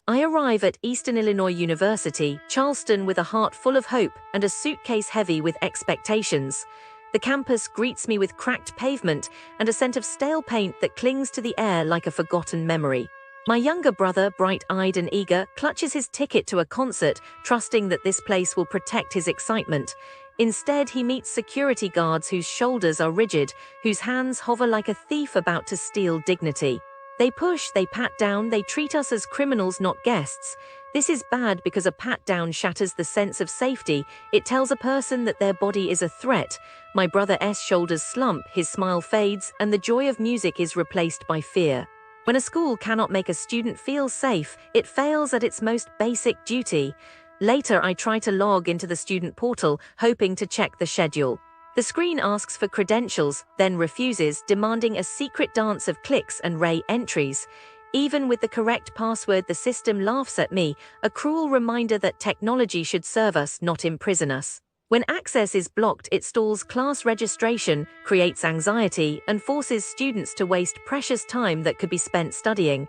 I arrive at Eastern Illinois University, Charleston, with a heart full of hope and a suitcase heavy with expectations. The campus greets me with cracked pavement and a scent of stale paint that clings to the air like a forgotten memory. My younger brother, bright-eyed and eager, clutches his ticket to a concert, trusting that this place will protect his excitement. Instead, he meets security guards whose shoulders are rigid, whose hands hover like a thief about to steal dignity. They push, they pat down, they treat us as criminals, not guests. This is bad because a pat-down shatters the sense of safety. It tells a person that their body is a threat. My brother's shoulders slump, his smile fades, and the joy of music is replaced by fear. When a school cannot make a student feel safe, it fails at its most basic duty. Later, I try to log into the student portal, hoping to check the schedule. The screen asks for credentials, then refuses, demanding a secret dance of clicks and re-entries. Even with the correct password, the system laughs at me, a cruel reminder that technology should serve us, not imprison us. When access is blocked, it stalls class registration, creates anxiety, and forces students to waste precious time that could be spent studying.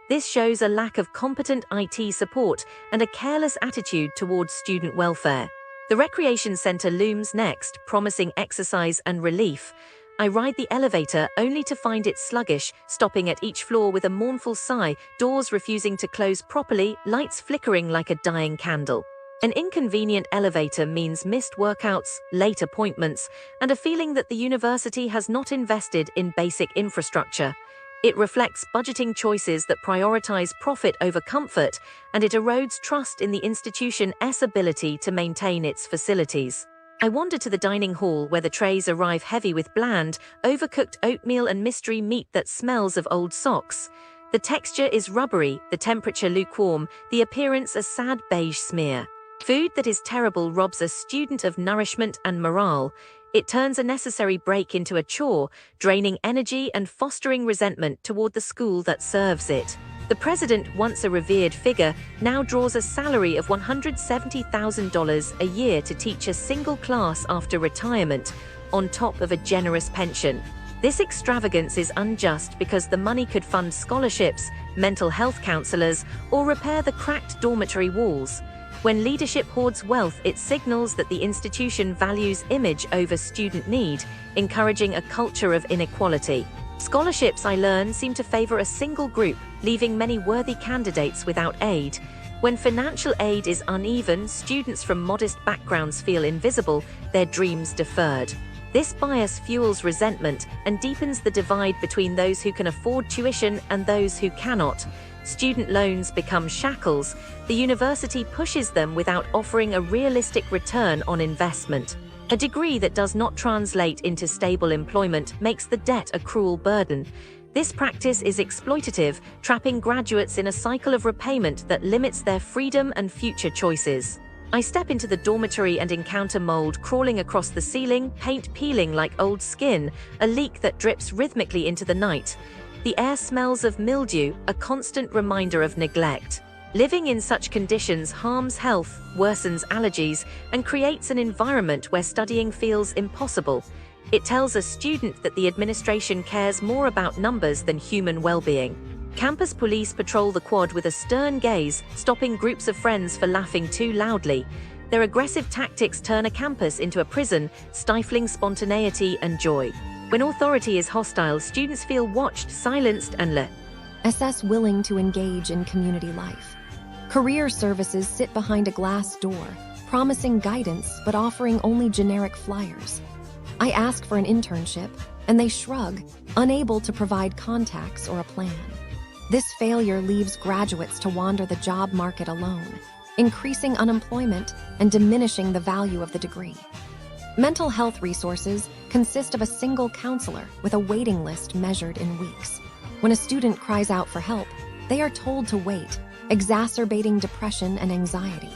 This shows a lack of competent IT support and a careless attitude towards student welfare. The recreation center looms next, promising exercise and relief. I ride the elevator only to find it sluggish, stopping at each floor with a mournful sigh, doors refusing to close properly, lights flickering like a dying candle. An inconvenient elevator means missed workouts, late appointments, and a feeling that the university has not invested in basic infrastructure. It reflects budgeting choices that prioritize profit over comfort, and it erodes trust in the institution's ability to maintain its facilities. I wander to the dining hall where the trays arrive heavy with bland, overcooked oatmeal and mystery meat that smells of old socks. The texture is rubbery, the temperature lukewarm, the appearance a sad beige smear. Food that is terrible robs a student of nourishment and morale. It turns a necessary break into a chore, draining energy and fostering resentment toward the school that serves it. The president, once a revered figure, now draws a salary of $170,000 a year to teach a single class after retirement, on top of a generous pension. This extravagance is unjust because the money could fund scholarships, mental health counselors, or repair the cracked dormitory walls. When leadership hoards wealth, it signals that the institution values image over student need, encouraging a culture of inequality. Scholarships, I learn, seem to favor a single group, leaving many worthy candidates without aid. When financial aid is uneven, students from modest backgrounds feel invisible, their dreams deferred. This bias fuels resentment and deepens the divide between those who can afford tuition and those who cannot. Student loans become shackles. The university pushes them without offering a realistic return on investment. A degree that does not translate into stable employment makes the debt a cruel burden. This practice is exploitative, trapping graduates in a cycle of repayment that limits their freedom and future choices. I step into the dormitory and encounter mold crawling across the ceiling, paint peeling like old skin, a leak that drips rhythmically into the night. The air smells of mildew, a constant reminder of neglect. Living in such conditions harms health, worsens allergies, and creates an environment where studying feels impossible. It tells a student that the administration cares more about numbers than human well-being. Campus police patrol the quad with a stern gaze, stopping groups of friends for laughing too loudly. Their aggressive tactics turn a campus into a prison, stifling spontaneity and joy. When authority is hostile, students feel watched, silenced, and assess willing to engage in community life. Career services sit behind a glass door, promising guidance but offering only generic flyers. I ask for an internship, and they shrug, unable to provide contacts or a plan. This failure leaves graduates to wander the job market alone, increasing unemployment and diminishing the value of the degree. Mental health resources consist of a single counselor with a waiting list measured in weeks. When a student cries out for help, they are told to wait, exacerbating depression and anxiety.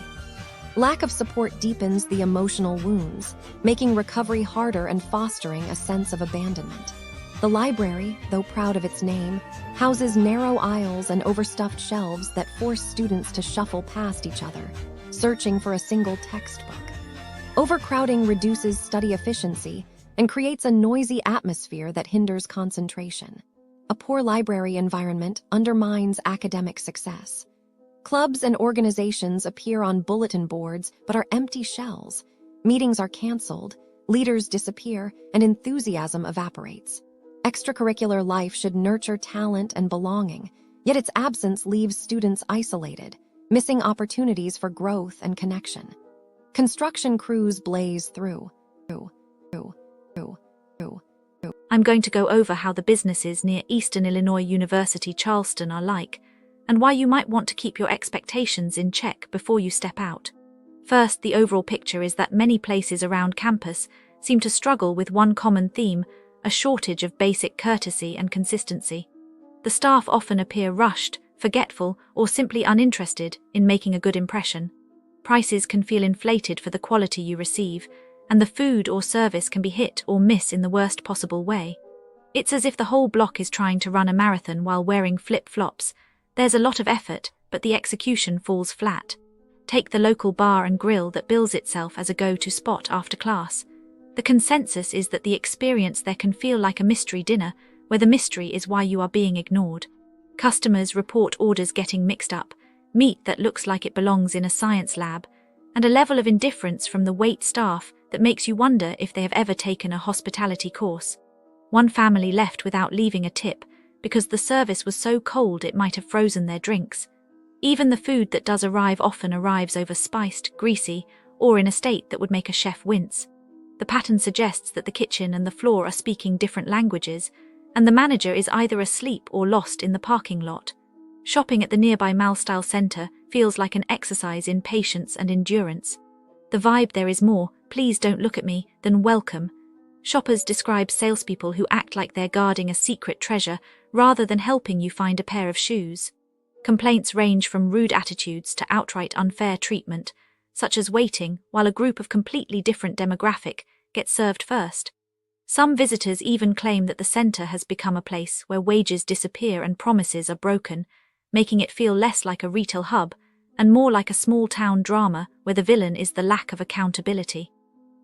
Lack of support deepens the emotional wounds, making recovery harder and fostering a sense of abandonment. The library, though proud of its name, houses narrow aisles and overstuffed shelves that force students to shuffle past each other, searching for a single textbook. Overcrowding reduces study efficiency and creates a noisy atmosphere that hinders concentration. A poor library environment undermines academic success. Clubs and organizations appear on bulletin boards but are empty shells. Meetings are canceled, leaders disappear, and enthusiasm evaporates. Extracurricular life should nurture talent and belonging, yet its absence leaves students isolated, missing opportunities for growth and connection. Construction crews blaze through. I'm going to go over how the businesses near Eastern Illinois University Charleston are like, and why you might want to keep your expectations in check before you step out. First, the overall picture is that many places around campus seem to struggle with one common theme: a shortage of basic courtesy and consistency. The staff often appear rushed, forgetful, or simply uninterested in making a good impression. Prices can feel inflated for the quality you receive, and the food or service can be hit or miss in the worst possible way. It's as if the whole block is trying to run a marathon while wearing flip-flops. There's a lot of effort, but the execution falls flat. Take the local bar and grill that bills itself as a go-to spot after class. The consensus is that the experience there can feel like a mystery dinner, where the mystery is why you are being ignored. Customers report orders getting mixed up, meat that looks like it belongs in a science lab, and a level of indifference from the wait staff that makes you wonder if they have ever taken a hospitality course. One family left without leaving a tip because the service was so cold it might have frozen their drinks. Even the food that does arrive often arrives overspiced, greasy, or in a state that would make a chef wince. The pattern suggests that the kitchen and the floor are speaking different languages, and the manager is either asleep or lost in the parking lot. Shopping at the nearby Malstyle Center feels like an exercise in patience and endurance. The vibe there is more, "please don't look at me," than welcome. Shoppers describe salespeople who act like they're guarding a secret treasure rather than helping you find a pair of shoes. Complaints range from rude attitudes to outright unfair treatment, such as waiting while a group of completely different demographic gets served first. Some visitors even claim that the center has become a place where wages disappear and promises are broken, making it feel less like a retail hub and more like a small-town drama where the villain is the lack of accountability.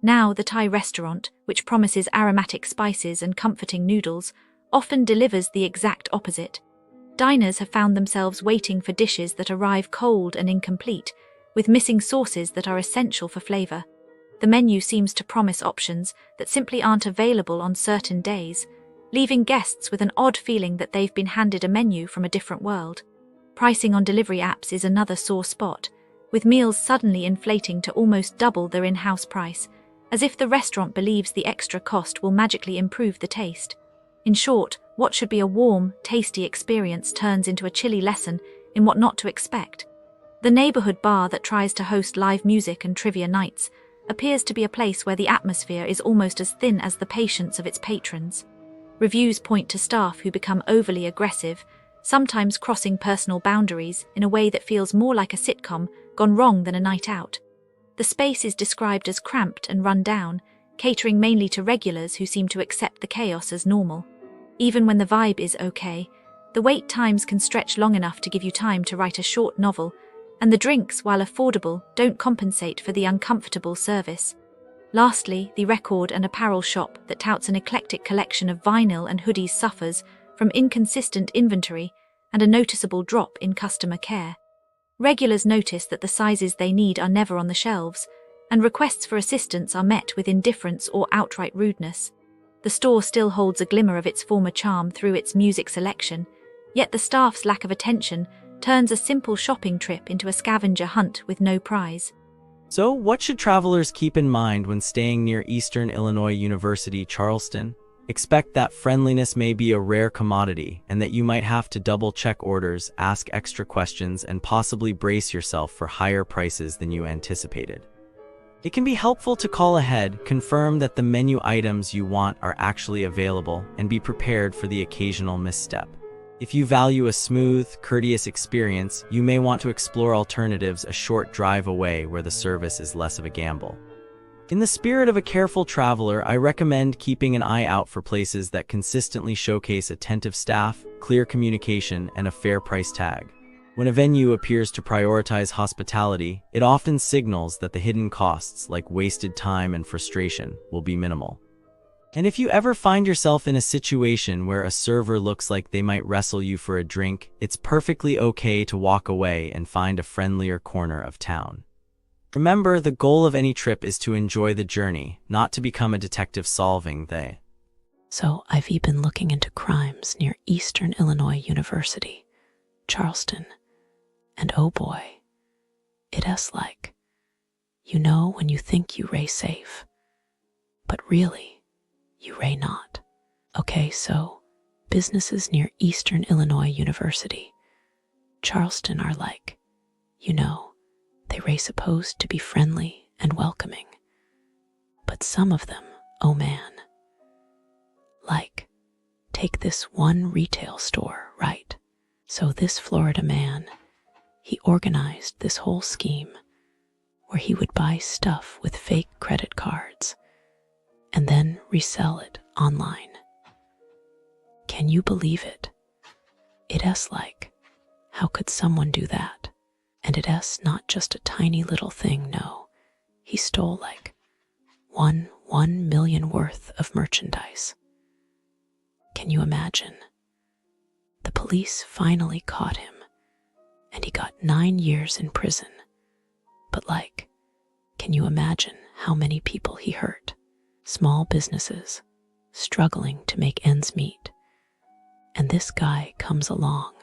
Now, the Thai restaurant, which promises aromatic spices and comforting noodles, often delivers the exact opposite. Diners have found themselves waiting for dishes that arrive cold and incomplete, with missing sauces that are essential for flavor. The menu seems to promise options that simply aren't available on certain days, leaving guests with an odd feeling that they've been handed a menu from a different world. Pricing on delivery apps is another sore spot, with meals suddenly inflating to almost double their in-house price, as if the restaurant believes the extra cost will magically improve the taste. In short, what should be a warm, tasty experience turns into a chilly lesson in what not to expect. The neighborhood bar that tries to host live music and trivia nights appears to be a place where the atmosphere is almost as thin as the patience of its patrons. Reviews point to staff who become overly aggressive, sometimes crossing personal boundaries in a way that feels more like a sitcom gone wrong than a night out. The space is described as cramped and run down, catering mainly to regulars who seem to accept the chaos as normal. Even when the vibe is okay, the wait times can stretch long enough to give you time to write a short novel, and the drinks, while affordable, don't compensate for the uncomfortable service. Lastly, the record and apparel shop that touts an eclectic collection of vinyl and hoodies suffers from inconsistent inventory and a noticeable drop in customer care. Regulars notice that the sizes they need are never on the shelves, and requests for assistance are met with indifference or outright rudeness. The store still holds a glimmer of its former charm through its music selection, yet the staff's lack of attention turns a simple shopping trip into a scavenger hunt with no prize. So, what should travelers keep in mind when staying near Eastern Illinois University Charleston? Expect that friendliness may be a rare commodity and that you might have to double-check orders, ask extra questions, and possibly brace yourself for higher prices than you anticipated. It can be helpful to call ahead, confirm that the menu items you want are actually available, and be prepared for the occasional misstep. If you value a smooth, courteous experience, you may want to explore alternatives a short drive away where the service is less of a gamble. In the spirit of a careful traveler, I recommend keeping an eye out for places that consistently showcase attentive staff, clear communication, and a fair price tag. When a venue appears to prioritize hospitality, it often signals that the hidden costs, like wasted time and frustration, will be minimal. And if you ever find yourself in a situation where a server looks like they might wrestle you for a drink, it's perfectly okay to walk away and find a friendlier corner of town. Remember, the goal of any trip is to enjoy the journey, not to become a detective solving the. So I've been looking into crimes near Eastern Illinois University, Charleston, and oh boy, it's like, when you think you ray safe, but really, you ray not. Okay, so businesses near Eastern Illinois University, Charleston are like, they ray supposed to be friendly and welcoming, but some of them, oh man, like, take this one retail store, right? So this Florida man, he organized this whole scheme where he would buy stuff with fake credit cards and then resell it online. Can you believe it? It's like, how could someone do that? And it's not just a tiny little thing, no. He stole like 1 million worth of merchandise. Can you imagine? The police finally caught him, and he got 9 years in prison. But can you imagine how many people he hurt? Small businesses, struggling to make ends meet. And this guy comes along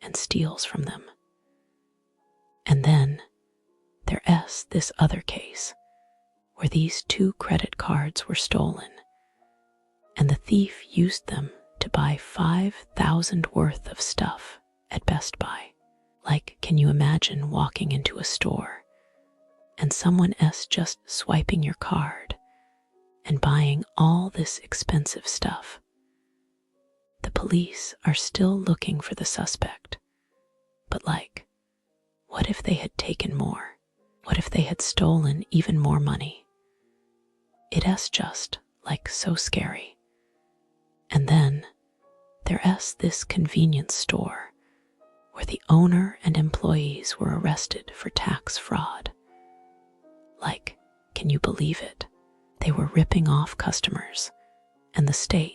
and steals from them. And then there's this other case where these 2 credit cards were stolen, and the thief used them to buy 5,000 worth of stuff at Best Buy. Can you imagine walking into a store and someone just swiping your card and buying all this expensive stuff? The police are still looking for the suspect, but what if they had taken more? What if they had stolen even more money? It's just so scary. And then there's this convenience store where the owner and employees were arrested for tax fraud. Can you believe it? They were ripping off customers, and the state